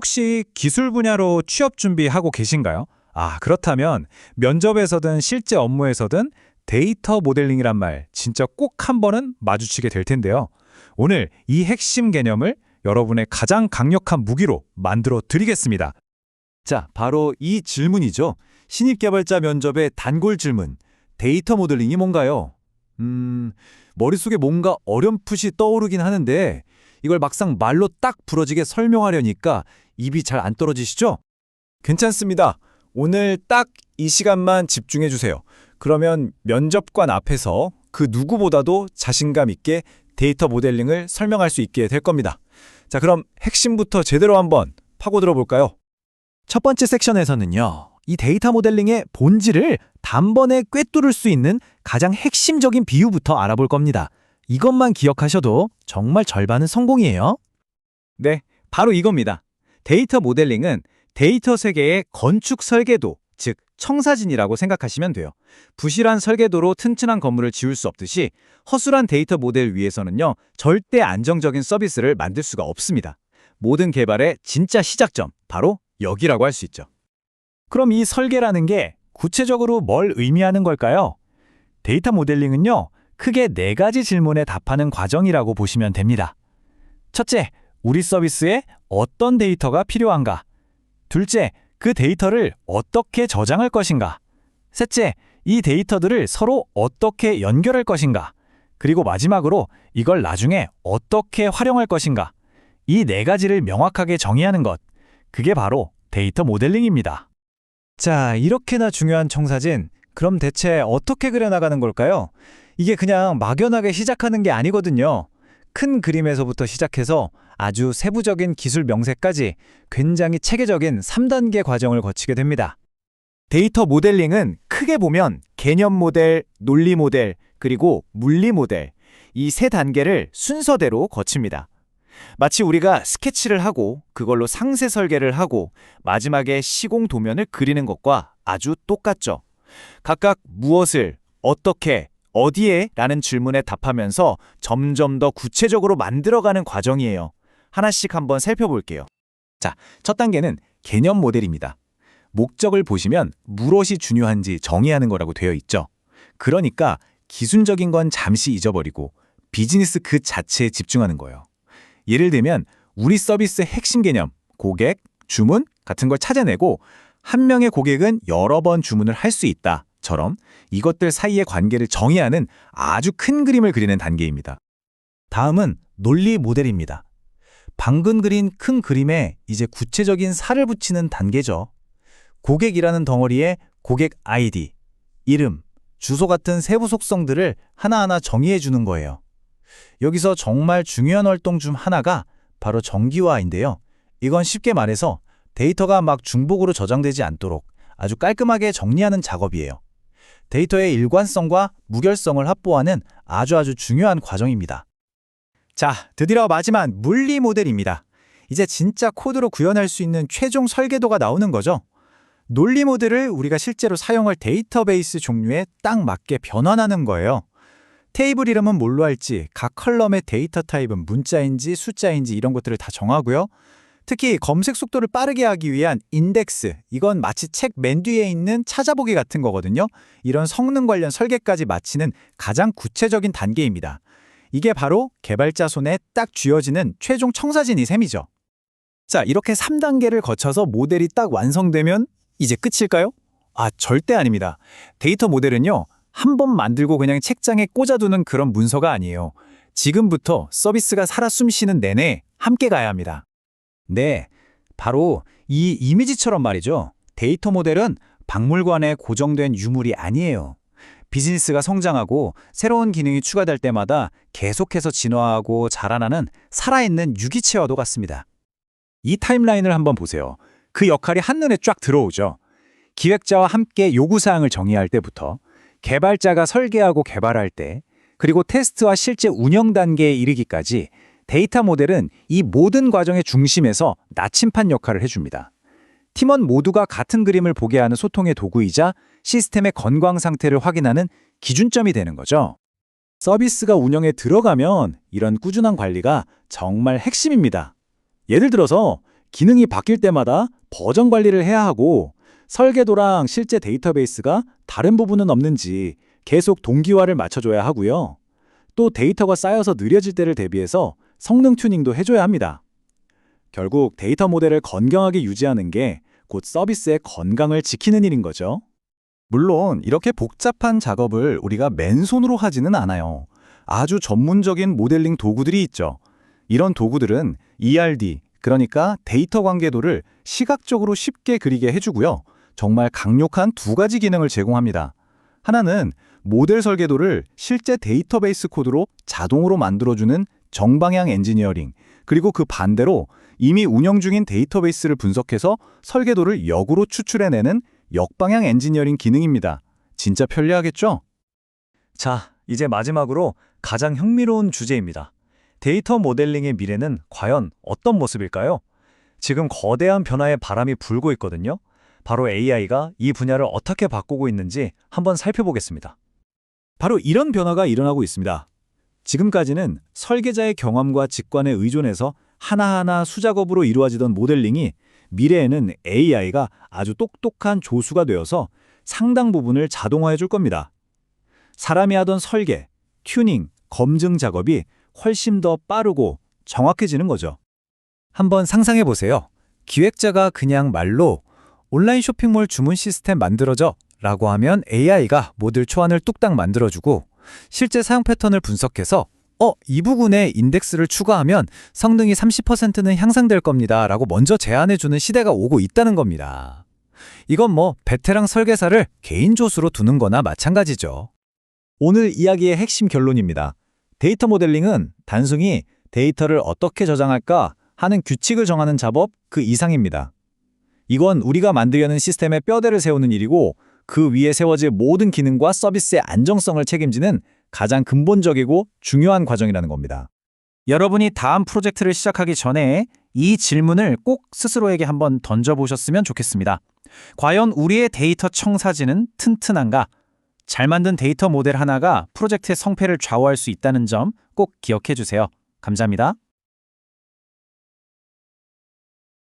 혹시 기술 분야로 취업 준비하고 계신가요? 그렇다면 면접에서든 실제 업무에서든 데이터 모델링이란 말 진짜 꼭 한 번은 마주치게 될 텐데요. 오늘 이 핵심 개념을 여러분의 가장 강력한 무기로 만들어 드리겠습니다. 자, 바로 이 질문이죠. 신입 개발자 면접의 단골 질문. 데이터 모델링이 뭔가요? 머릿속에 뭔가 어렴풋이 떠오르긴 하는데 이걸 막상 말로 딱 부러지게 설명하려니까 입이 잘 안 떨어지시죠? 괜찮습니다. 오늘 딱 이 시간만 집중해 주세요. 그러면 면접관 앞에서 그 누구보다도 자신감 있게 데이터 모델링을 설명할 수 있게 될 겁니다. 자, 그럼 핵심부터 제대로 한번 파고들어 볼까요? 첫 번째 섹션에서는요, 이 데이터 모델링의 본질을 단번에 꿰뚫을 수 있는 가장 핵심적인 비유부터 알아볼 겁니다. 이것만 기억하셔도 정말 절반은 성공이에요. 네, 바로 이겁니다. 데이터 모델링은 데이터 세계의 건축 설계도, 즉 청사진이라고 생각하시면 돼요. 부실한 설계도로 튼튼한 건물을 지을 수 없듯이 허술한 데이터 모델 위에서는요, 절대 안정적인 서비스를 만들 수가 없습니다. 모든 개발의 진짜 시작점, 바로 여기라고 할 수 있죠. 그럼 이 설계라는 게 구체적으로 뭘 의미하는 걸까요? 데이터 모델링은요, 크게 4가지 질문에 답하는 과정이라고 보시면 됩니다. 첫째, 우리 서비스에 어떤 데이터가 필요한가? 둘째, 그 데이터를 어떻게 저장할 것인가? 셋째, 이 데이터들을 서로 어떻게 연결할 것인가? 그리고 마지막으로 이걸 나중에 어떻게 활용할 것인가? 이 4가지를 명확하게 정의하는 것, 그게 바로 데이터 모델링입니다. 자, 이렇게나 중요한 청사진, 그럼 대체 어떻게 그려나가는 걸까요? 이게 그냥 막연하게 시작하는 게 아니거든요. 큰 그림에서부터 시작해서 아주 세부적인 기술 명세까지 굉장히 체계적인 3단계 과정을 거치게 됩니다. 데이터 모델링은 크게 보면 개념 모델, 논리 모델, 그리고 물리 모델, 이 3단계를 순서대로 거칩니다. 마치 우리가 스케치를 하고 그걸로 상세 설계를 하고 마지막에 시공 도면을 그리는 것과 아주 똑같죠. 각각 무엇을, 어떻게, 어디에? 라는 질문에 답하면서 점점 더 구체적으로 만들어가는 과정이에요. 하나씩 한번 살펴볼게요. 자, 첫 단계는 개념 모델입니다. 목적을 보시면 무엇이 중요한지 정의하는 거라고 되어 있죠. 그러니까 기술적인 건 잠시 잊어버리고 비즈니스 그 자체에 집중하는 거예요. 예를 들면 우리 서비스의 핵심 개념, 고객, 주문 같은 걸 찾아내고 한 명의 고객은 여러 번 주문을 할 수 있다처럼 이것들 사이의 관계를 정의하는 아주 큰 그림을 그리는 단계입니다. 다음은 논리 모델입니다. 방금 그린 큰 그림에 이제 구체적인 살을 붙이는 단계죠. 고객이라는 덩어리에 고객 아이디, 이름, 주소 같은 세부 속성들을 하나하나 정의해 주는 거예요. 여기서 정말 중요한 활동 중 하나가 바로 정기화인데요. 이건 쉽게 말해서 데이터가 막 중복으로 저장되지 않도록 아주 깔끔하게 정리하는 작업이에요. 데이터의 일관성과 무결성을 확보하는 아주 중요한 과정입니다. 자, 드디어 마지막 물리 모델입니다. 이제 진짜 코드로 구현할 수 있는 최종 설계도가 나오는 거죠. 논리 모델을 우리가 실제로 사용할 데이터베이스 종류에 딱 맞게 변환하는 거예요. 테이블 이름은 뭘로 할지, 각 컬럼의 데이터 타입은 문자인지 숫자인지 이런 것들을 다 정하고요. 특히 검색 속도를 빠르게 하기 위한 인덱스, 이건 마치 책 맨 뒤에 있는 찾아보기 같은 거거든요. 이런 성능 관련 설계까지 마치는 가장 구체적인 단계입니다. 이게 바로 개발자 손에 딱 쥐어지는 최종 청사진이 셈이죠. 자, 이렇게 3단계를 거쳐서 모델이 딱 완성되면 이제 끝일까요? 절대 아닙니다. 데이터 모델은요, 한 번 만들고 그냥 책장에 꽂아두는 그런 문서가 아니에요. 지금부터 서비스가 살아 숨쉬는 내내 함께 가야 합니다. 네, 바로 이 이미지처럼 말이죠. 데이터 모델은 박물관에 고정된 유물이 아니에요. 비즈니스가 성장하고 새로운 기능이 추가될 때마다 계속해서 진화하고 자라나는 살아있는 유기체와도 같습니다. 이 타임라인을 한번 보세요. 그 역할이 한눈에 쫙 들어오죠. 기획자와 함께 요구사항을 정의할 때부터 개발자가 설계하고 개발할 때, 그리고 테스트와 실제 운영 단계에 이르기까지 데이터 모델은 이 모든 과정의 중심에서 나침판 역할을 해줍니다. 팀원 모두가 같은 그림을 보게 하는 소통의 도구이자 시스템의 건강 상태를 확인하는 기준점이 되는 거죠. 서비스가 운영에 들어가면 이런 꾸준한 관리가 정말 핵심입니다. 예를 들어서 기능이 바뀔 때마다 버전 관리를 해야 하고 설계도랑 실제 데이터베이스가 다른 부분은 없는지 계속 동기화를 맞춰줘야 하고요. 또 데이터가 쌓여서 느려질 때를 대비해서 성능 튜닝도 해줘야 합니다. 결국 데이터 모델을 건강하게 유지하는 게 곧 서비스의 건강을 지키는 일인 거죠. 물론 이렇게 복잡한 작업을 우리가 맨손으로 하지는 않아요. 아주 전문적인 모델링 도구들이 있죠. 이런 도구들은 ERD, 그러니까 데이터 관계도를 시각적으로 쉽게 그리게 해주고요. 정말 강력한 두 가지 기능을 제공합니다. 하나는 모델 설계도를 실제 데이터베이스 코드로 자동으로 만들어주는 정방향 엔지니어링, 그리고 그 반대로 이미 운영 중인 데이터베이스를 분석해서 설계도를 역으로 추출해내는 역방향 엔지니어링 기능입니다. 진짜 편리하겠죠? 자, 이제 마지막으로 가장 흥미로운 주제입니다. 데이터 모델링의 미래는 과연 어떤 모습일까요? 지금 거대한 변화의 바람이 불고 있거든요. 바로 AI가 이 분야를 어떻게 바꾸고 있는지 한번 살펴보겠습니다. 바로 이런 변화가 일어나고 있습니다. 지금까지는 설계자의 경험과 직관에 의존해서 하나하나 수작업으로 이루어지던 모델링이 미래에는 AI가 아주 똑똑한 조수가 되어서 상당 부분을 자동화해 줄 겁니다. 사람이 하던 설계, 튜닝, 검증 작업이 훨씬 더 빠르고 정확해지는 거죠. 한번 상상해 보세요. 기획자가 그냥 말로 온라인 쇼핑몰 주문 시스템 만들어줘 라고 하면 AI가 모듈 초안을 뚝딱 만들어주고 실제 사용 패턴을 분석해서 이 부분에 인덱스를 추가하면 성능이 30%는 향상될 겁니다 라고 먼저 제안해주는 시대가 오고 있다는 겁니다. 이건 베테랑 설계사를 개인 조수로 두는 거나 마찬가지죠. 오늘 이야기의 핵심 결론입니다. 데이터 모델링은 단순히 데이터를 어떻게 저장할까 하는 규칙을 정하는 작업 그 이상입니다. 이건 우리가 만들려는 시스템의 뼈대를 세우는 일이고 그 위에 세워질 모든 기능과 서비스의 안정성을 책임지는 가장 근본적이고 중요한 과정이라는 겁니다. 여러분이 다음 프로젝트를 시작하기 전에 이 질문을 꼭 스스로에게 한번 던져보셨으면 좋겠습니다. 과연 우리의 데이터 청사진은 튼튼한가? 잘 만든 데이터 모델 하나가 프로젝트의 성패를 좌우할 수 있다는 점 꼭 기억해 주세요. 감사합니다.